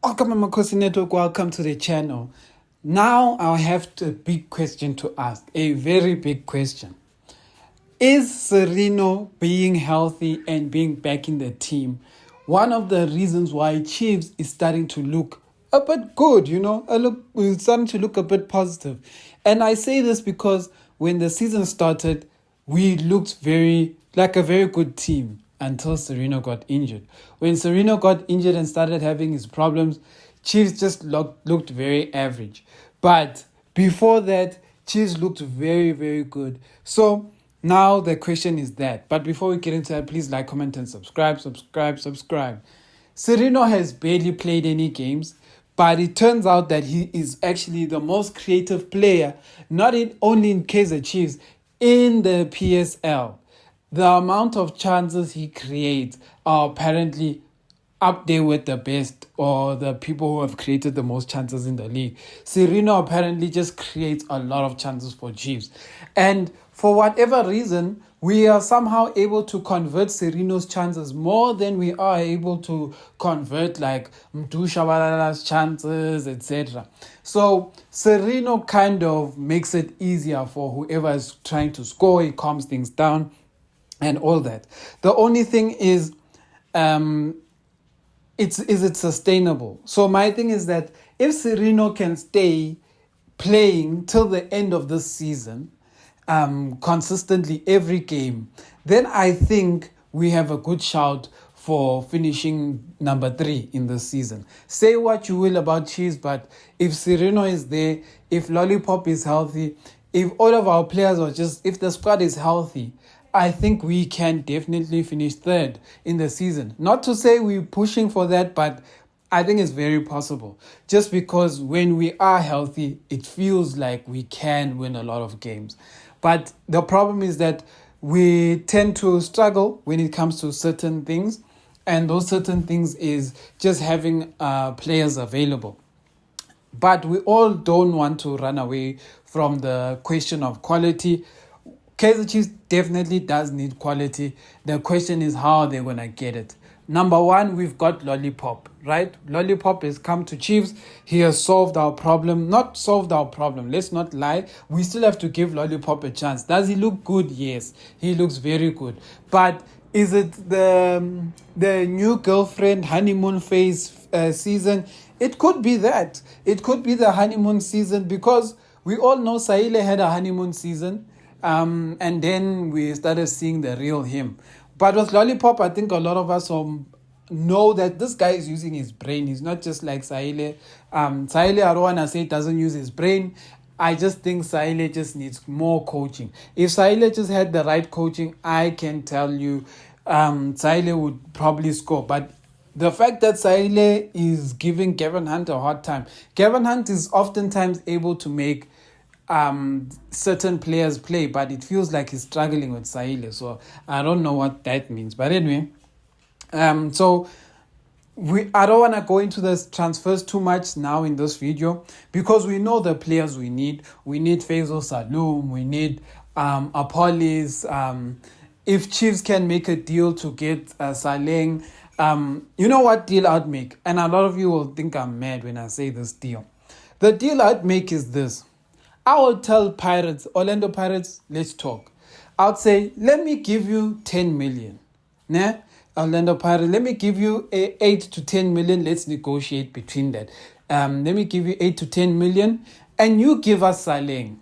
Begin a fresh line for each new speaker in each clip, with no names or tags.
Welcome, Amakhosi Network. Welcome to the channel. Now I have a big question to ask, a very big question. Is Sirino being healthy and being back in the team one of the reasons why Chiefs is starting to look a bit good, it's starting to look a bit positive. And I say this because when the season started, we looked like a very good team until Sirino got injured. When Sirino got injured and started having his problems, Chiefs just looked very average. But before that, Chiefs looked very, very good. So now the question is that. But before we get into that, please like, comment, and subscribe. Sirino has barely played any games, but it turns out that he is actually the most creative player, only in Kaizer Chiefs, in the PSL. The amount of chances he creates are apparently up there with the best or the people who have created the most chances in the league. Sirino apparently just creates a lot of chances for Chiefs. And for whatever reason, we are somehow able to convert Sirino's chances more than we are able to convert like Mdu Shabalala's chances, etc. So Sirino kind of makes it easier for whoever is trying to score. He calms things down and all that. The only thing is, is it sustainable? So my thing is that if Sirino can stay playing till the end of this season, consistently every game, then I think we have a good shout for finishing number 3 in this season. Say what you will about Chiefs, but if Sirino is there, if Lollipop is healthy, if all of our players if the squad is healthy, I think we can definitely finish 3rd in the season. Not to say we're pushing for that, but I think it's very possible. Just because when we are healthy, it feels like we can win a lot of games. But the problem is that we tend to struggle when it comes to certain things. And those certain things is just having players available. But we all don't want to run away from the question of quality. Kaizer Chiefs definitely does need quality. The question is how they're going to get it. Number 1, we've got Lollipop, right? Lollipop has come to Chiefs. He has solved our problem. Not solved our problem. Let's not lie. We still have to give Lollipop a chance. Does he look good? Yes. He looks very good. But is it the new girlfriend honeymoon phase season? It could be that. It could be the honeymoon season because we all know Cele had a honeymoon season. And then we started seeing the real him. But with Lollipop, I think a lot of us know that this guy is using his brain. He's not just like Cele. Cele, I don't want to say doesn't use his brain. I just think Cele just needs more coaching. If Cele just had the right coaching, I can tell you Cele would probably score. But the fact that Cele is giving Gavin Hunt a hard time. Gavin Hunt is oftentimes able to make certain players play, but it feels like he's struggling with Cele. So I don't know what that means. But anyway, I don't want to go into the transfers too much now in this video because we know the players we need. We need Faisal Saloom. We need Apolis. If Chiefs can make a deal to get Saleng, you know what deal I'd make? And a lot of you will think I'm mad when I say this deal. The deal I'd make is this. I will tell Orlando Pirates, let's talk. I would say, let me give you 10 million. Nah? Orlando Pirates, let me give you 8 to 10 million. Let's negotiate between that. Let me give you 8 to 10 million and you give us Saleng.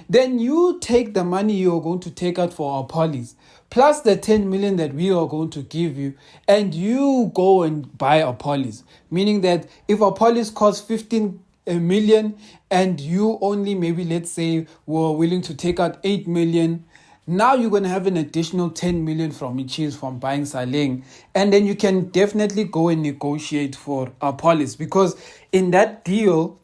Then you take the money you're going to take out for our police, plus the 10 million that we are going to give you, and you go and buy a police. Meaning that if a police costs 15 million and you only maybe let's say were willing to take out 8 million, now you're going to have an additional 10 million from Chiefs from buying Saleng, and then you can definitely go and negotiate for a policy because in that deal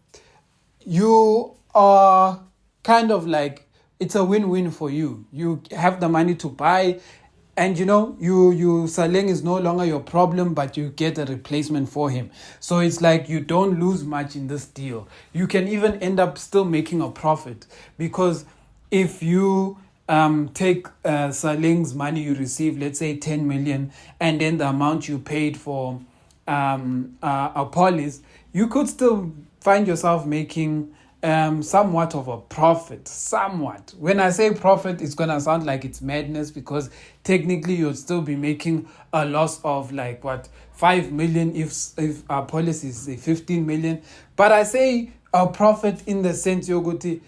you are kind of like it's a win-win for you. You have the money to buy. And you Saleng is no longer your problem, but you get a replacement for him. So it's like you don't lose much in this deal. You can even end up still making a profit because if you take Saleng's money you receive, let's say 10 million, and then the amount you paid for Police, you could still find yourself making somewhat of a profit. Somewhat. When I say profit, it's gonna sound like it's madness, because technically you'll still be making a loss of like what, 5 million if our policy is say 15 million. But I say a profit in the sense, Yoguti,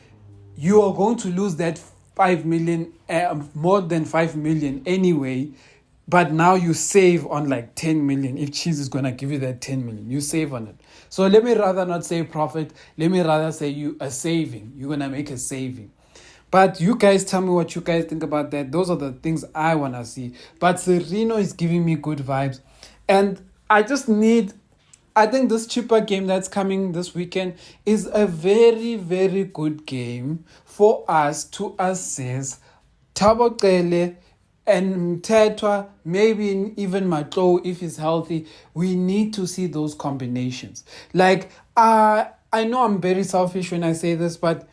you are going to lose that 5 million, more than 5 million anyway, but now you save on like 10 million. If Cheese is going to give you that 10 million, you save on it. So let me rather not say profit, let me rather say you a saving. You're going to make a saving. But you guys tell me what you guys think about that. Those are the things I want to see. But Sirino is giving me good vibes. And I think this cheaper game that's coming this weekend is a very, very good game for us to assess Thabo Cele and Mthethwa, maybe even Matlo if he's healthy. We need to see those combinations. Like, I know I'm very selfish when I say this, but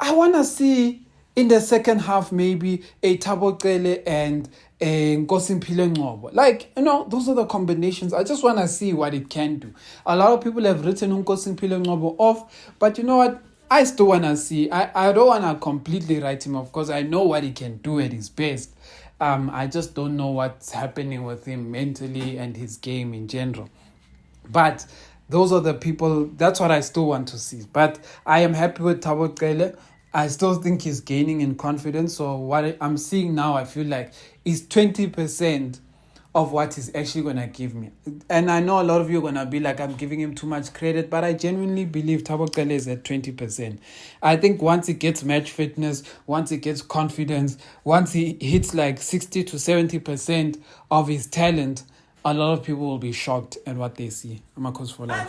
I want to see in the second half maybe a Thabo Cele and a Nkosi Ngcobo. Like, those are the combinations. I just want to see what it can do. A lot of people have written Nkosi Ngcobo off, but you know what? I still want to see. I don't want to completely write him off, because I know what he can do at his best. I just don't know what's happening with him mentally and his game in general. But those are the people, that's what I still want to see. But I am happy with Thabo Cele. I still think he's gaining in confidence. So what I'm seeing now, I feel like is 20% of what he's actually going to give me. And I know a lot of you are going to be like, I'm giving him too much credit, but I genuinely believe Thabo Cele is at 20%. I think once he gets match fitness, once he gets confidence, once he hits like 60 to 70% of his talent, a lot of people will be shocked at what they see. Amakhosi for life.